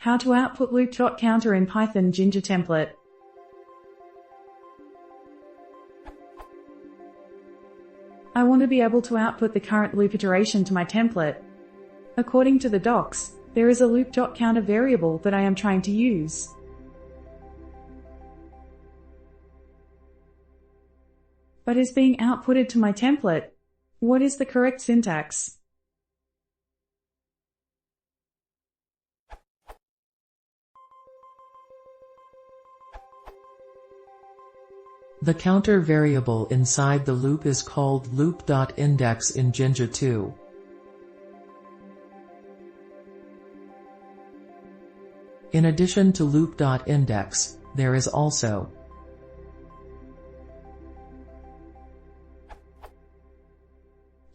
How to output loop.counter in Python Jinja template. I want to be able to output the current loop iteration to my template. According to the docs, there is a loop.counter variable that I am trying to use. But is being outputted to my template. What is the correct syntax? The counter variable inside the loop is called loop.index in Jinja 2. In addition to loop.index, there is also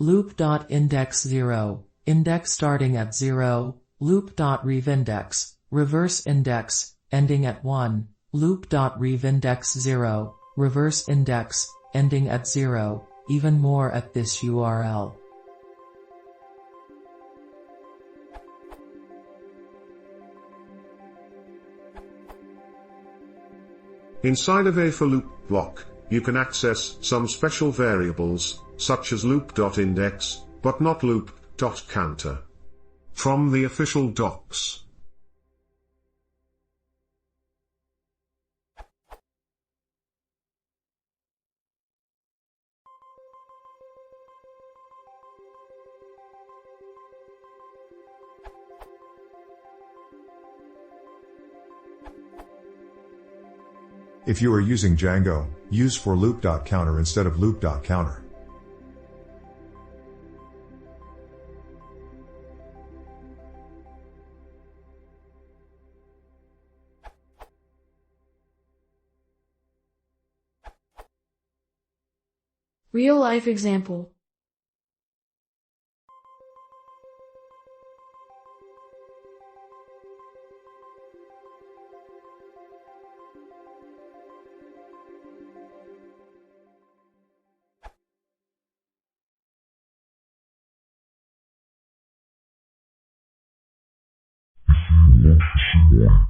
loop.index0, index starting at 0, loop.revIndex, reverse index, ending at 1, loop.revIndex0, reverse index, ending at 0, even more at this URL. Inside of a for loop block, you can access some special variables, such as loop.index, but not loop.counter. From the official docs. If you are using Django, use for loop.counter instead of loop.counter. Real-life example. Yeah.